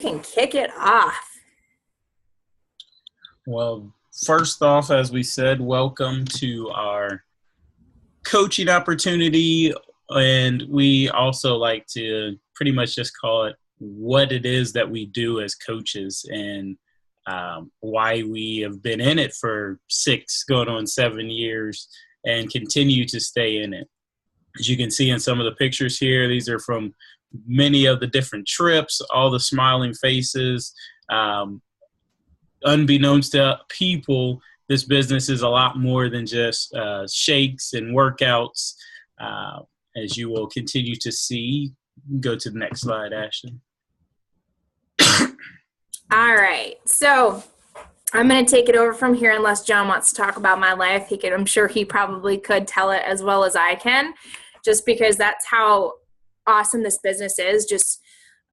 Can kick it off. Well, first off, as we said, welcome to our coaching opportunity. And we also like to pretty much just call it what it is that we do as coaches and why we have been in it for 6, going on 7 years and continue to stay in it. As you can see in some of the pictures here, these are from many of the different trips, all the smiling faces. Unbeknownst to people, this business is a lot more than just shakes and workouts, as you will continue to see. Go to the next slide, Ashton. All right. So I'm going to take it over from here unless John wants to talk about my life. I'm sure he probably could tell it as well as I can, just because that's how awesome this business is. Just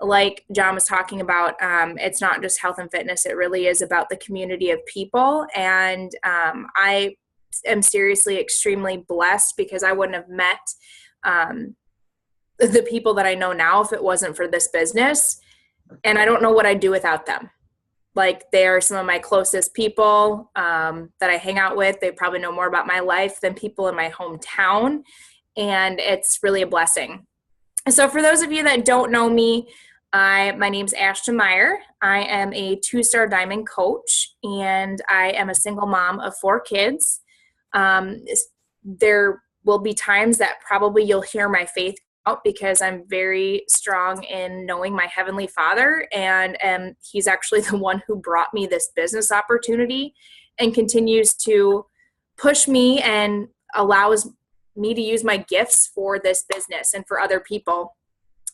like John was talking about, it's not just health and fitness. It really is about the community of people. And I am seriously extremely blessed because I wouldn't have met the people that I know now if it wasn't for this business. And I don't know what I'd do without them. Like, they are some of my closest people that I hang out with. They probably know more about my life than people in my hometown. And it's really a blessing. So for those of you that don't know me, my name's Ashton Meyer. I am a 2-star diamond coach, and I am a single mom of 4 kids. There will be times that probably you'll hear my faith out because I'm very strong in knowing my Heavenly Father, and He's actually the one who brought me this business opportunity and continues to push me and allows me to use my gifts for this business and for other people.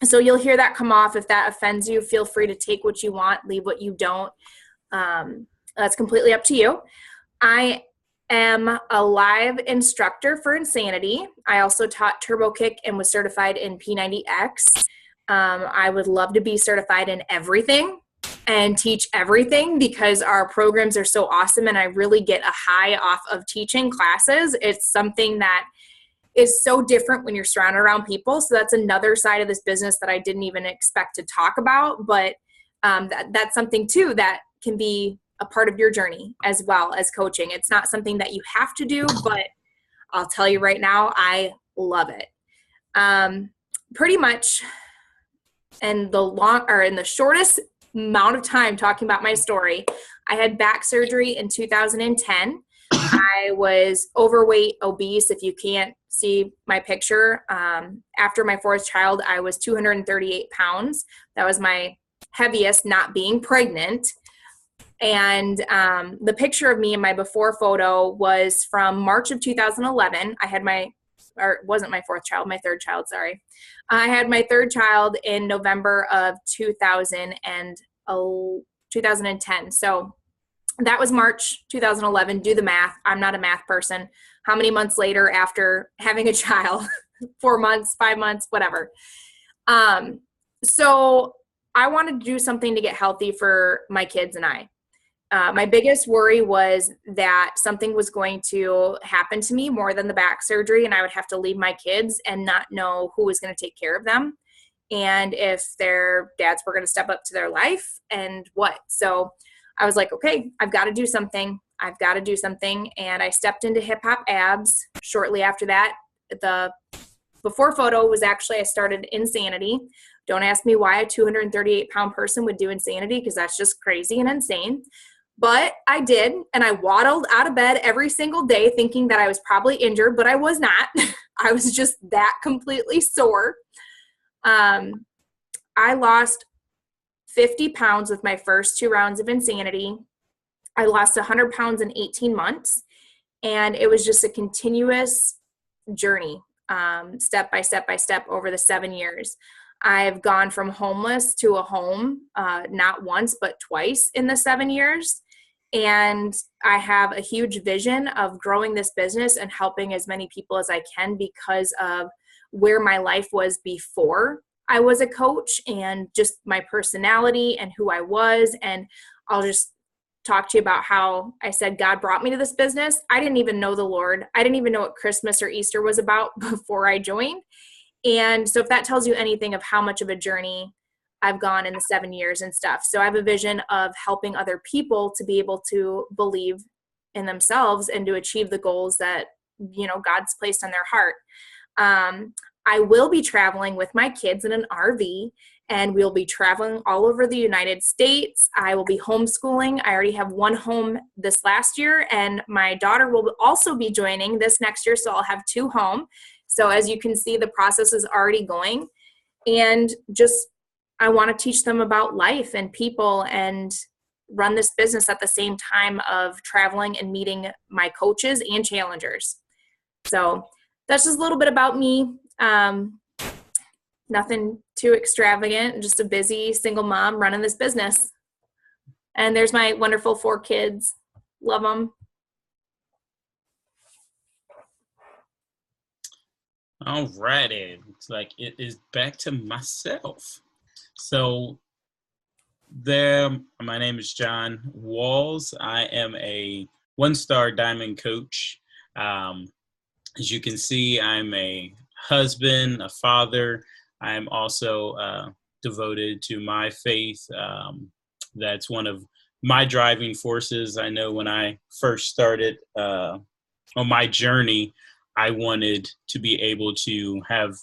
So you'll hear that come off. If that offends you, feel free to take what you want, leave what you don't. That's completely up to you. I am a live instructor for Insanity. I also taught Turbo Kick and was certified in P90X. I would love to be certified in everything and teach everything because our programs are so awesome, and I really get a high off of teaching classes. It's something that is so different when you're surrounded around people. So that's another side of this business that I didn't even expect to talk about. But that's something too that can be a part of your journey as well as coaching. It's not something that you have to do, but I'll tell you right now, I love it. Pretty much in the shortest amount of time talking about my story, I had back surgery in 2010. I was overweight, obese. If you can't see my picture, after my 4th child, I was 238 pounds. That was my heaviest, not being pregnant. And the picture of me in my before photo was from March of 2011. I had it wasn't my 4th child, my 3rd child, sorry. I had my 3rd child in November of 2010. So that was March 2011. Do the math. I'm not a math person. How many months later after having a child? 4 months, 5 months, whatever. So I wanted to do something to get healthy for my kids and I. My biggest worry was that something was going to happen to me more than the back surgery, and I would have to leave my kids and not know who was going to take care of them, and if their dads were going to step up to their life and what. So I was like, okay, I've got to do something. And I stepped into Hip Hop Abs shortly after that. The before photo was actually, I started Insanity. Don't ask me why a 238-pound person would do Insanity, because that's just crazy and insane. But I did, and I waddled out of bed every single day thinking that I was probably injured, but I was not. I was just that completely sore. I lost 50 pounds with my first 2 rounds of Insanity. I lost 100 pounds in 18 months, and it was just a continuous journey, step by step by step over the 7 years. I've gone from homeless to a home, not once, but twice in the 7 years. And I have a huge vision of growing this business and helping as many people as I can because of where my life was before I was a coach and just my personality and who I was. And I'll just talk to you about how I said God brought me to this business. I didn't even know the Lord. I didn't even know what Christmas or Easter was about before I joined. And so if that tells you anything of how much of a journey I've gone in the 7 years and stuff. So I have a vision of helping other people to be able to believe in themselves and to achieve the goals that, God's placed on their heart. I will be traveling with my kids in an RV, and we'll be traveling all over the United States. I will be homeschooling. I already have one home this last year, and my daughter will also be joining this next year, so I'll have 2 home. So as you can see, the process is already going. And just, I want to teach them about life and people and run this business at the same time of traveling and meeting my coaches and challengers. So that's just a little bit about me. Nothing too extravagant, just a busy single mom running this business. And there's my wonderful 4 kids. Love them. All righty. It's like it is back to myself. So my name is John Walls. I am a 1-star diamond coach. As you can see, I'm a husband, a father. I'm also devoted to my faith. That's one of my driving forces. I know when I first started on my journey, I wanted to be able to have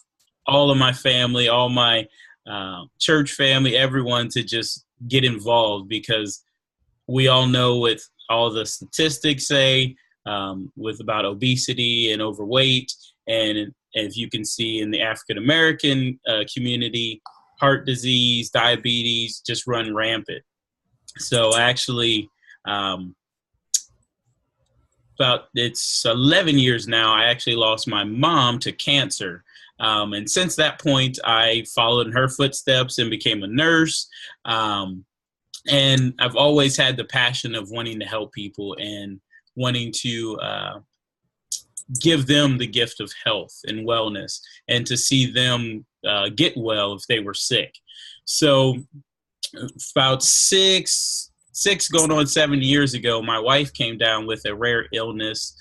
all of my family, all my church family, everyone to just get involved, because we all know what all the statistics say with about obesity and overweight. And as you can see in the African American community, heart disease, diabetes just run rampant. So actually, it's 11 years now, I actually lost my mom to cancer. And since that point, I followed in her footsteps and became a nurse. And I've always had the passion of wanting to help people and wanting to give them the gift of health and wellness, and to see them get well if they were sick. So about six going on 7 years ago, my wife came down with a rare illness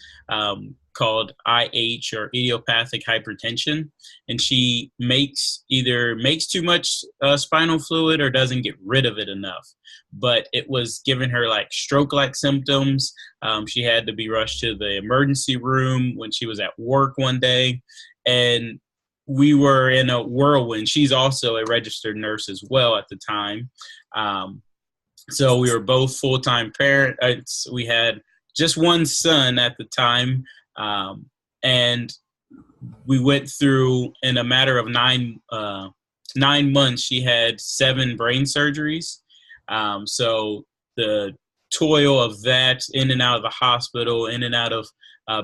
called IH, or idiopathic hypertension, and she either makes too much spinal fluid or doesn't get rid of it enough. But it was giving her like stroke-like symptoms. She had to be rushed to the emergency room when she was at work one day, and we were in a whirlwind. She's also a registered nurse as well at the time. So we were both full-time parents. We had just one son at the time. And we went through, in a matter of 9 months, she had 7 brain surgeries. So the toil of that, in and out of the hospital, in and out of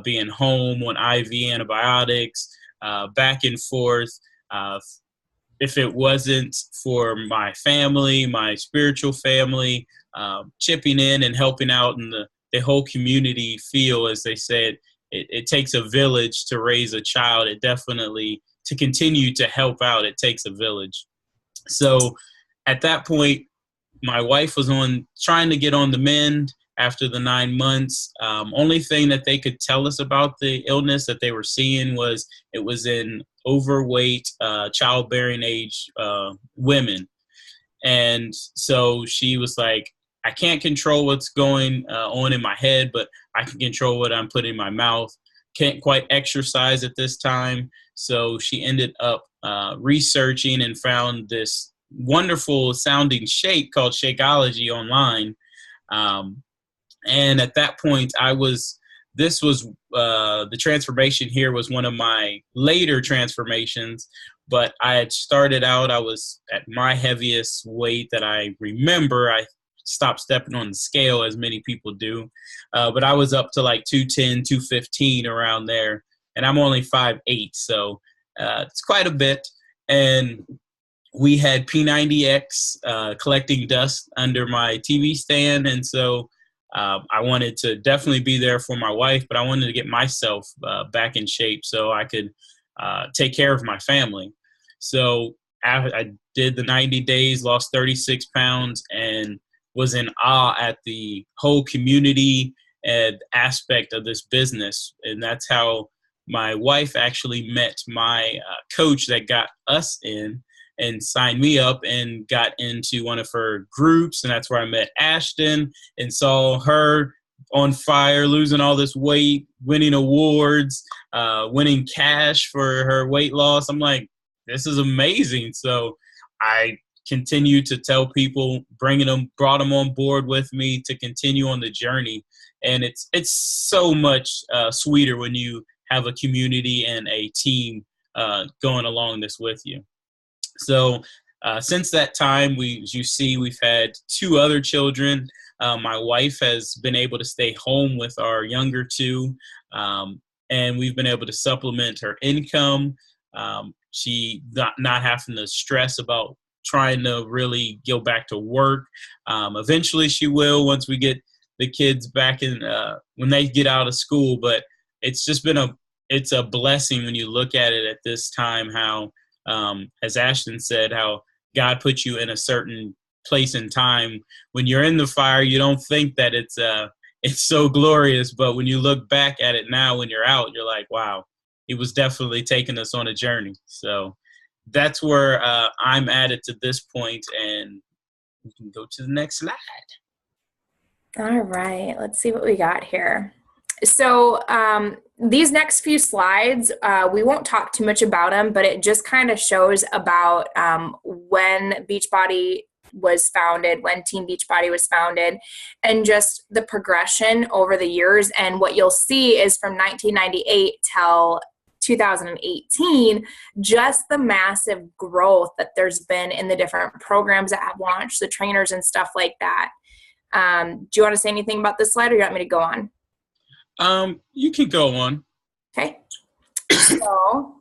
being home on IV antibiotics, back and forth. If it wasn't for my family, my spiritual family, chipping in and helping out in the whole community feel, as they said, it takes a village to raise a child. It definitely, to continue to help out, it takes a village. So at that point, my wife was trying to get on the mend after the 9 months. Only thing that they could tell us about the illness that they were seeing was it was in overweight, childbearing age women. And so she was like, I can't control what's going on in my head, but I can control what I'm putting in my mouth. Can't quite exercise at this time. So she ended up researching and found this wonderful sounding shake called Shakeology online. And at that point, the transformation here was one of my later transformations, but I had started out, I was at my heaviest weight that I remember. I stopped stepping on the scale, as many people do, but I was up to like 210, 215 around there, and I'm only 5'8", so it's quite a bit. And we had P90X collecting dust under my TV stand, and so I wanted to definitely be there for my wife, but I wanted to get myself back in shape so I could take care of my family. So I did the 90 days, lost 36 pounds, and was in awe at the whole community and aspect of this business. And that's how my wife actually met my coach that got us in. and signed me up and got into one of her groups. And that's where I met Ashton and saw her on fire, losing all this weight, winning awards, winning cash for her weight loss. I'm like, this is amazing. So I continue to tell people, brought them on board with me to continue on the journey. And it's so much sweeter when you have a community and a team going along this with you. So since that time, as you see, we've had 2 other children. My wife has been able to stay home with our younger 2, and we've been able to supplement her income. She not having to stress about trying to really go back to work. Eventually she will, once we get the kids back in, when they get out of school. But it's just been it's a blessing when you look at it at this time, how, as Ashton said, how God put you in a certain place and time. When you're in the fire, you don't think that it's so glorious, but when you look back at it now, when you're out, you're like, wow, He was definitely taking us on a journey. So that's where I'm at it to this point, and we can go to the next slide. All right, let's see what we got here. So these next few slides, we won't talk too much about them, but it just kind of shows about when Beachbody was founded, when Team Beachbody was founded, and just the progression over the years. And what you'll see is from 1998 till 2018, just the massive growth that there's been in the different programs that have launched, the trainers and stuff like that. Do you want to say anything about this slide, or you want me to go on? You can go on. Okay. So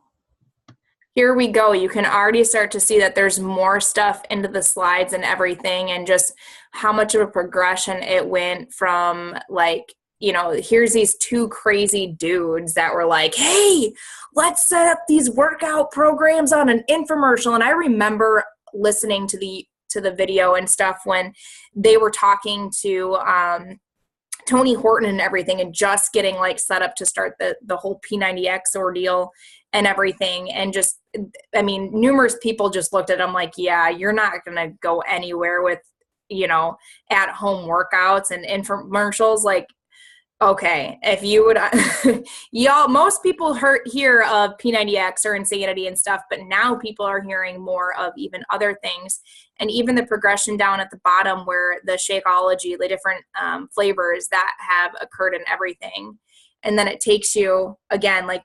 here we go. You can already start to see that there's more stuff into the slides and everything, and just how much of a progression it went from, like, you know, here's these 2 crazy dudes that were like, hey, let's set up these workout programs on an infomercial. And I remember listening to the video and stuff when they were talking to Tony Horton and everything, and just getting like set up to start the whole P90X ordeal and everything. And just, I mean, numerous people just looked at them like, yeah, you're not going to go anywhere with, you know, at home workouts and infomercials. Like, okay, if you would, most people hear of P90X or Insanity and stuff, but now people are hearing more of even other things. And even the progression down at the bottom where the Shakeology, the different flavors that have occurred and everything. And then it takes you, again, like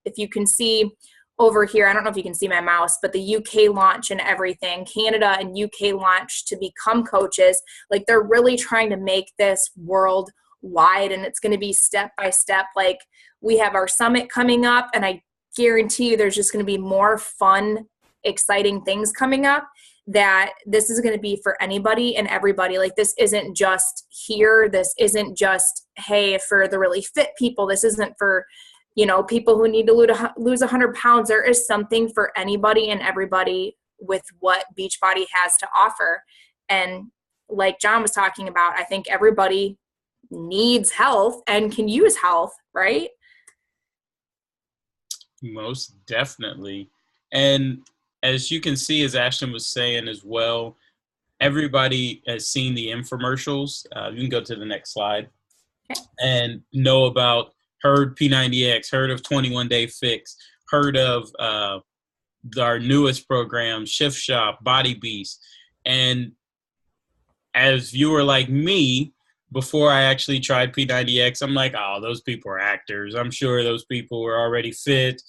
if you can see over here, I don't know if you can see my mouse, but the UK launch and everything, Canada and UK launch to become coaches. Like, they're really trying to make this world wide, and it's going to be step by step. Like, we have our summit coming up, and I guarantee you there's just going to be more fun, exciting things coming up, that this is going to be for anybody and everybody. Like, this isn't just here. This isn't just, hey, for the really fit people. This isn't for, you know, people who need to lose 100 pounds. There is something for anybody and everybody with what Beachbody has to offer. And like John was talking about, I think everybody needs health and can use health, right? Most definitely. And as you can see, as Ashton was saying as well, everybody has seen the infomercials. You can go to the next slide. Okay. And know about, heard P90X, heard of 21 Day Fix, heard of our newest program, Shift Shop, Body Beast. And as viewer like me, before I actually tried P90X, I'm like, oh, those people are actors. I'm sure those people were already fit.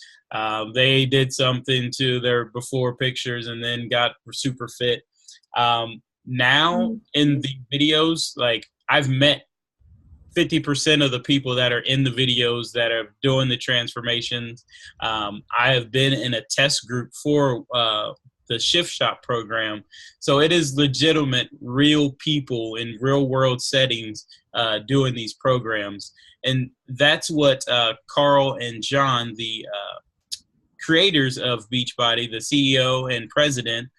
They did something to their before pictures and then got super fit. Now in the videos, like, I've met 50% of the people that are in the videos that are doing the transformations. I have been in a test group for the Shift Shop program. So it is legitimate, real people in real world settings doing these programs. And that's what Carl and John, the creators of Beachbody, the CEO and president,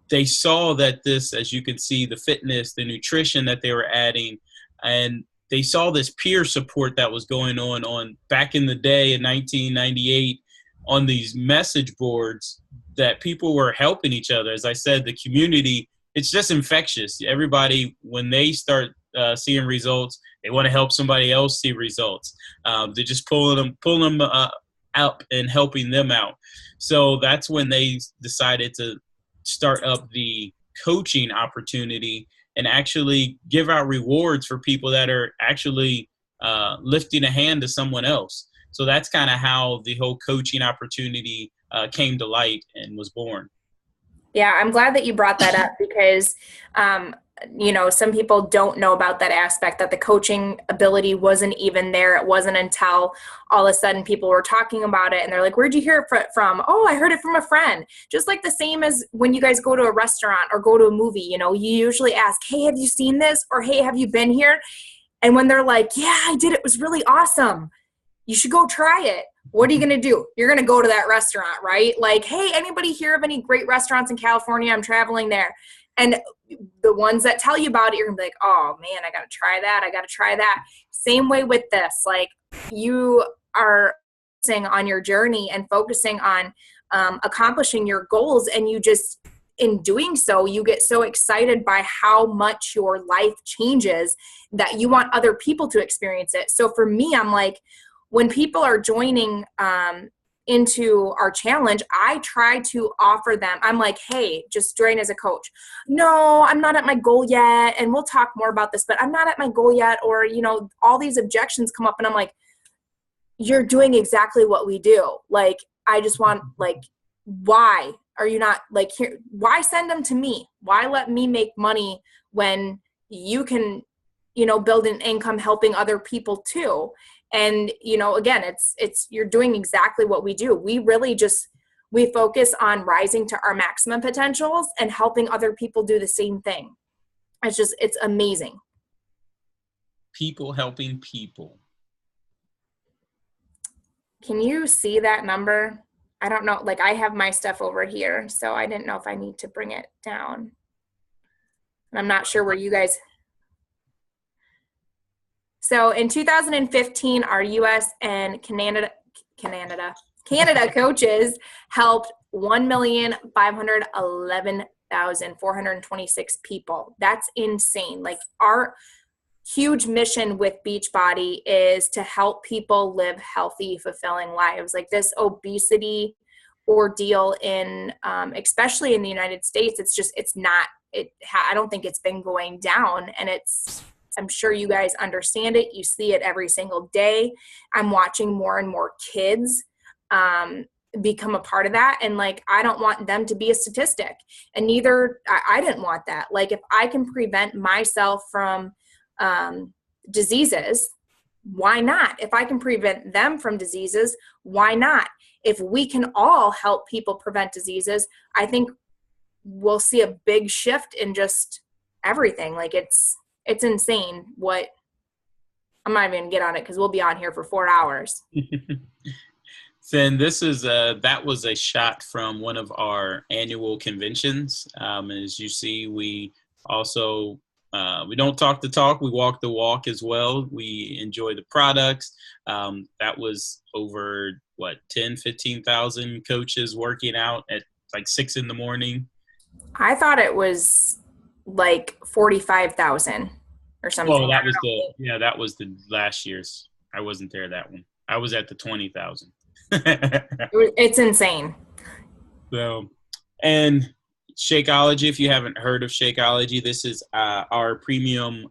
they saw that this, as you can see, the fitness, the nutrition that they were adding, and they saw this peer support that was going on back in the day in 1998 on these message boards. that people were helping each other. As I said, the community, it's just infectious. Everybody, when they start seeing results, they want to help somebody else see results. They're just pulling them out and helping them out. So that's when they decided to start up the coaching opportunity and actually give out rewards for people that are actually lifting a hand to someone else. So that's kind of how the whole coaching opportunity came to light and was born. Yeah, I'm glad that you brought that up because, some people don't know about that aspect, that the coaching ability wasn't even there. It wasn't until all of a sudden people were talking about it and they're like, where'd you hear it from? Oh, I heard it from a friend. Just like the same as when you guys go to a restaurant or go to a movie, you usually ask, hey, have you seen this? Or, hey, have you been here? And when they're like, yeah, I did, it was really awesome, you should go try it. What are you going to do? You're going to go to that restaurant, right? Like, hey, anybody hear of any great restaurants in California? I'm traveling there. And the ones that tell you about it, you're going to be like, oh man, I got to try that. I got to try that. Same way with this. Like, you are focusing on your journey and focusing on accomplishing your goals. And you just, in doing so, you get so excited by how much your life changes that you want other people to experience it. So for me, I'm like, when people are joining into our challenge, I try to offer them, I'm like, hey, just join as a coach. No, I'm not at my goal yet. And we'll talk more about this, but I'm not at my goal yet. Or, all these objections come up and I'm like, you're doing exactly what we do. Like, I just want, like, why are you not like here? Why send them to me? Why let me make money when you can, build an income helping other people too? And, again, it's, you're doing exactly what we do. We really we focus on rising to our maximum potentials and helping other people do the same thing. It's amazing. People helping people. Can you see that number? I don't know. Like, I have my stuff over here, so I didn't know if I need to bring it down. And I'm not sure where you guys. So in 2015, our U.S. and Canada coaches helped 1,511,426 people. That's insane. Like, our huge mission with Beachbody is to help people live healthy, fulfilling lives. Like, this obesity ordeal especially in the United States, I don't think it's been going down, and I'm sure you guys understand it. You see it every single day. I'm watching more and more kids become a part of that. And like, I don't want them to be a statistic, and neither, I didn't want that. Like, if I can prevent myself from diseases, why not? If I can prevent them from diseases, why not? If we can all help people prevent diseases, I think we'll see a big shift in just everything. Like, it's insane what I'm not even gonna get on it because we'll be on here for 4 hours. Then this is that was a shot from one of our annual conventions. As you see, we also we don't talk the talk, we walk the walk as well. We enjoy the products. That was over 15,000 coaches working out at like 6 a.m. I thought it was like 45,000 or something. Oh, that was the last year's. I wasn't there that one. I was at the 20,000. It's insane. So, and Shakeology, if you haven't heard of Shakeology, this is our premium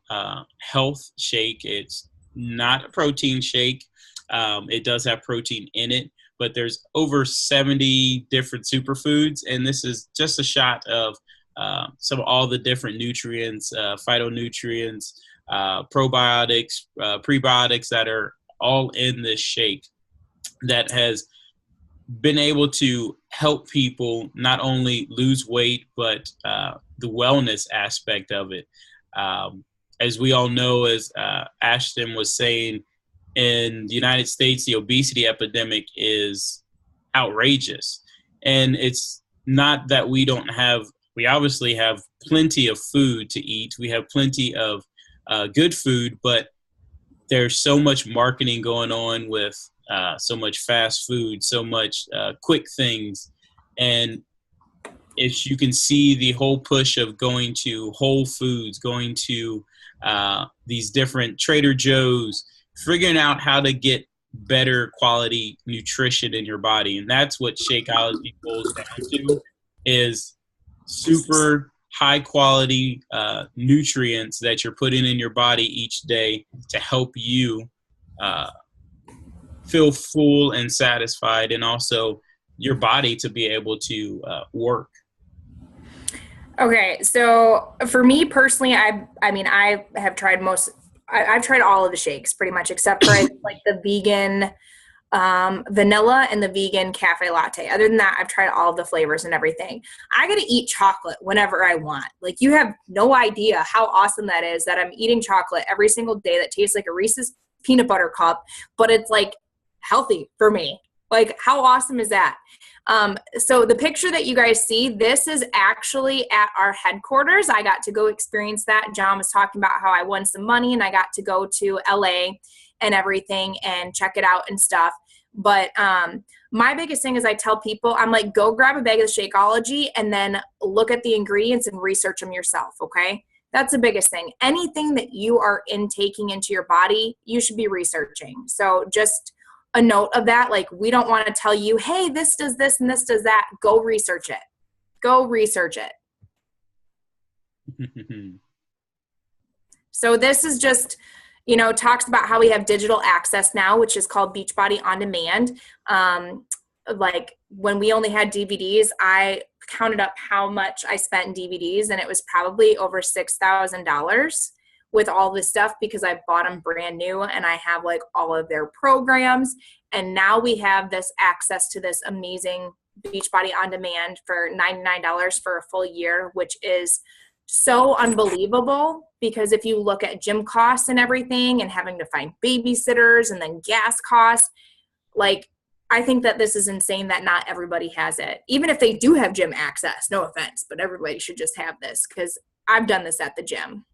health shake. It's not a protein shake. It does have protein in it, but there's over 70 different superfoods, and this is just a shot of some of all the different nutrients, phytonutrients, probiotics, prebiotics that are all in this shake that has been able to help people not only lose weight, but the wellness aspect of it. As we all know, as Ashton was saying, in the United States, the obesity epidemic is outrageous. And it's not that we obviously have plenty of food to eat. We have plenty of good food, but there's so much marketing going on with so much fast food, so much quick things. And if you can see the whole push of going to Whole Foods, going to these different Trader Joe's, figuring out how to get better quality nutrition in your body. And that's what Shakeology boils down to, is super high quality nutrients that you're putting in your body each day to help you feel full and satisfied, and also your body to be able to work. Okay, so for me personally, I have tried I've tried all of the shakes pretty much, except for like the vegan vanilla and the vegan cafe latte. Other than that, I've tried all of the flavors and everything. I got to eat chocolate whenever I want. Like, you have no idea how awesome that is, that I'm eating chocolate every single day that tastes like a Reese's peanut butter cup, but it's like healthy for me. Like, how awesome is that? So the picture that you guys see, this is actually at our headquarters. I got to go experience that. John was talking about how I won some money and I got to go to LA and everything and check it out and stuff. But my biggest thing is, I tell people, I'm like, go grab a bag of the Shakeology and then look at the ingredients and research them yourself, okay? That's the biggest thing. Anything that you are intaking into your body, you should be researching. So just a note of that, like, we don't want to tell you, hey, this does this and this does that. Go research it. Go research it. So this is just, talks about how we have digital access now, which is called Beachbody On Demand. Like, when we only had DVDs, I counted up how much I spent in DVDs, and it was probably over $6,000 with all this stuff, because I bought them brand new and I have like all of their programs. And now we have this access to this amazing Beachbody On Demand for $99 for a full year, which is so unbelievable, because if you look at gym costs and everything and having to find babysitters and then gas costs, like, I think that this is insane that not everybody has it. Even if they do have gym access, no offense, but everybody should just have this, because I've done this at the gym.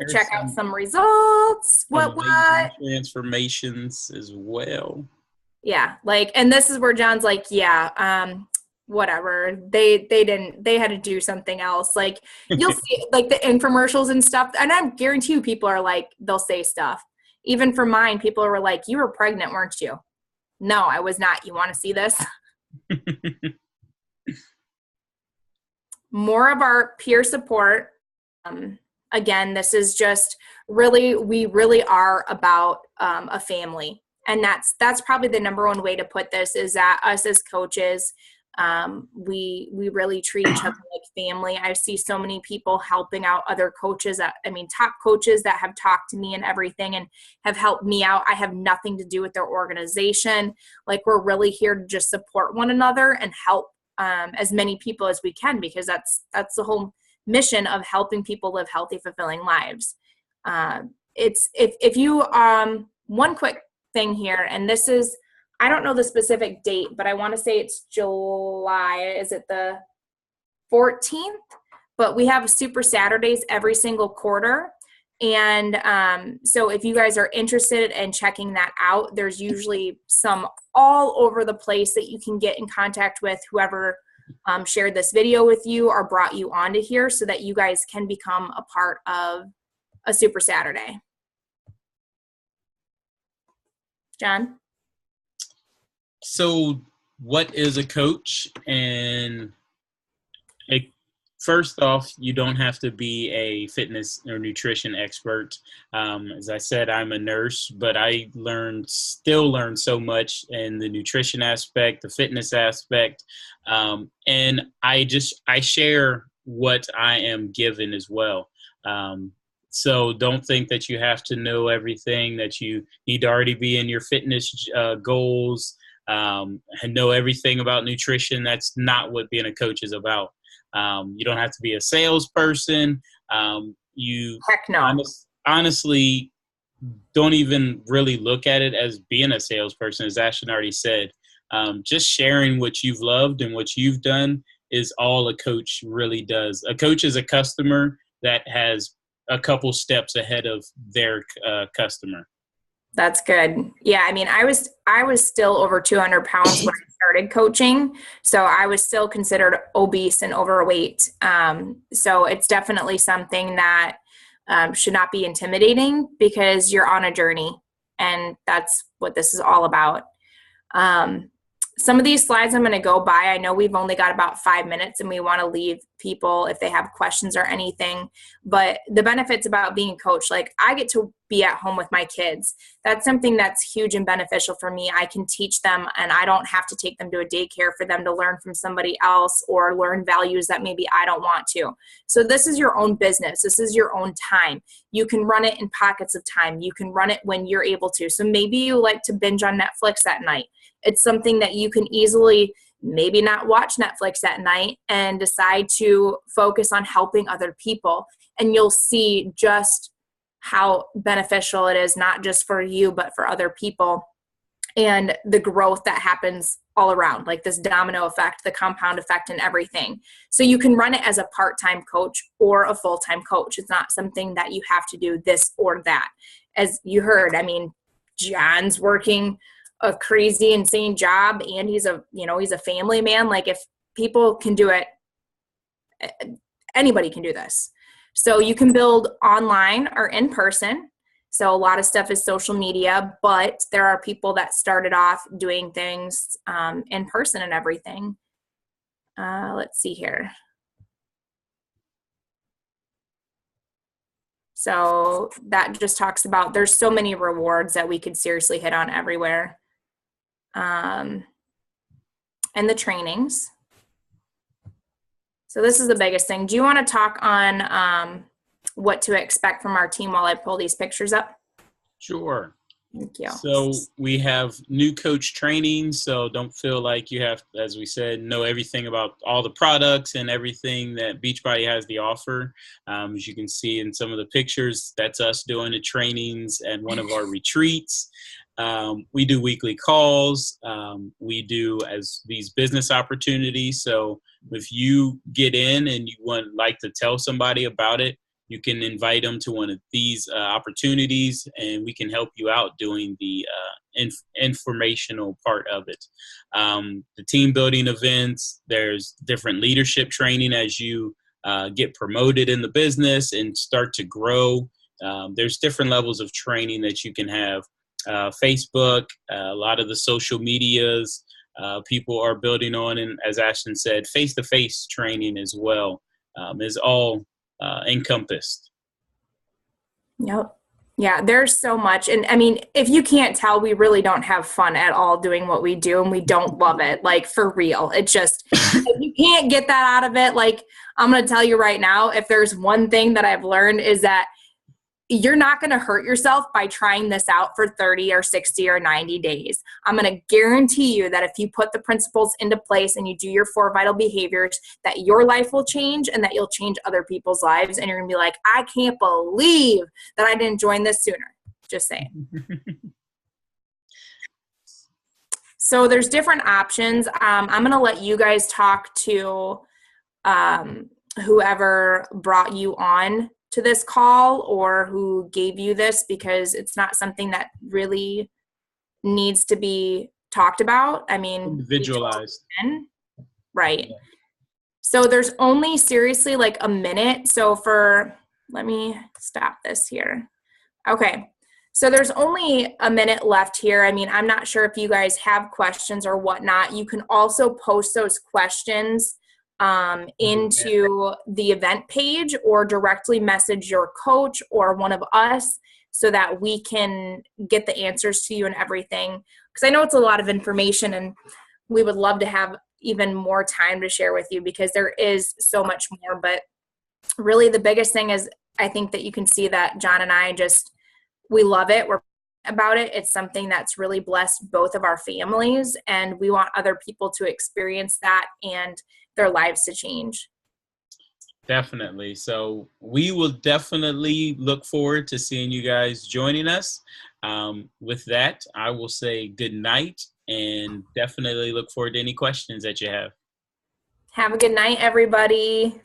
Check out some results. What? Transformations as well. Yeah, like, and this is where John's like, yeah, whatever. They had to do something else. Like, you'll see like the infomercials and stuff, and I guarantee you people are like, they'll say stuff. Even for mine, people were like, you were pregnant, weren't you? No, I was not. You want to see this? More of our peer support. Again, this is just really, we really are about a family. And that's probably the number one way to put this, is that us as coaches, we really treat each other like family. I see so many people helping out other coaches, top coaches that have talked to me and everything and have helped me out. I have nothing to do with their organization. Like, we're really here to just support one another and help as many people as we can, because that's the whole mission of helping people live healthy, fulfilling lives. It's if you one quick thing here, and this is, I don't know the specific date, but I want to say it's July. Is it the 14th? But we have Super Saturdays every single quarter. And so if you guys are interested in checking that out, there's usually some all over the place that you can get in contact with whoever shared this video with you or brought you onto here, so that you guys can become a part of a Super Saturday. John? So what is a coach? And first off, you don't have to be a fitness or nutrition expert. As I said, I'm a nurse, but I still learn so much in the nutrition aspect, the fitness aspect. And I share what I am given as well. So don't think that you have to know everything, that you need to already be in your fitness goals, and know everything about nutrition. That's not what being a coach is about. You don't have to be a salesperson. Heck no. Honestly, don't even really look at it as being a salesperson, as Ashton already said. Just sharing what you've loved and what you've done is all a coach really does. A coach is a customer that has a couple steps ahead of their customer. That's good. Yeah, I mean, I was still over 200 pounds when I started coaching. So I was still considered obese and overweight. So it's definitely something that should not be intimidating because you're on a journey, and that's what this is all about. Um, some of these slides I'm going to go by. I know we've only got about 5 minutes and we want to leave people if they have questions or anything, but the benefits about being a coach, like I get to be at home with my kids. That's something that's huge and beneficial for me. I can teach them and I don't have to take them to a daycare for them to learn from somebody else or learn values that maybe I don't want to. So this is your own business. This is your own time. You can run it in pockets of time. You can run it when you're able to. So maybe you like to binge on Netflix at night. It's something that you can easily maybe not watch Netflix at night and decide to focus on helping other people. And you'll see just how beneficial it is, not just for you, but for other people, and the growth that happens all around, like this domino effect, the compound effect and everything. So you can run it as a part-time coach or a full-time coach. It's not something that you have to do this or that. As you heard, I mean, John's working a crazy, insane job, and he's a family man. Like, if people can do it, anybody can do this. So you can build online or in person. So a lot of stuff is social media, but there are people that started off doing things in person and everything. Let's see here. So that just talks about, there's so many rewards that we could seriously hit on everywhere. And the trainings. So this is the biggest thing. Do you want to talk on what to expect from our team while I pull these pictures up? Sure. Thank you. So we have new coach training, so don't feel like you have, as we said, know everything about all the products and everything that Beachbody has to offer. As you can see in some of the pictures, that's us doing the trainings at one of our retreats. We do weekly calls. We do as these business opportunities. So if you get in and you like to tell somebody about it, you can invite them to one of these opportunities, and we can help you out doing the informational part of it. The team building events, there's different leadership training as you get promoted in the business and start to grow. There's different levels of training that you can have. Facebook, a lot of the social medias, people are building on, and as Ashton said, face-to-face training as well is all encompassed. Yep. Yeah, there's so much. And I mean, if you can't tell, we really don't have fun at all doing what we do, and we don't love it, like, for real. It's just, if you can't get that out of it, like, I'm going to tell you right now, if there's one thing that I've learned is that you're not going to hurt yourself by trying this out for 30 or 60 or 90 days. I'm going to guarantee you that if you put the principles into place and you do your 4 vital behaviors, that your life will change and that you'll change other people's lives. And you're going to be like, I can't believe that I didn't join this sooner. Just saying. So there's different options. I'm going to let you guys talk to whoever brought you on to this call or who gave you this, because it's not something that really needs to be talked about. I mean, visualized. Right. Yeah. So there's only seriously like a minute. So let me stop this here. Okay. So there's only a minute left here. I mean, I'm not sure if you guys have questions or whatnot. You can also post those questions into the event page or directly message your coach or one of us so that we can get the answers to you and everything. Because I know it's a lot of information and we would love to have even more time to share with you because there is so much more. But really the biggest thing is I think that you can see that John and I we love it. We're about it. It's something that's really blessed both of our families, and we want other people to experience that and their lives to change. Definitely. So we will definitely look forward to seeing you guys joining us. With that, I will say good night and definitely look forward to any questions that you have. Have a good night, everybody.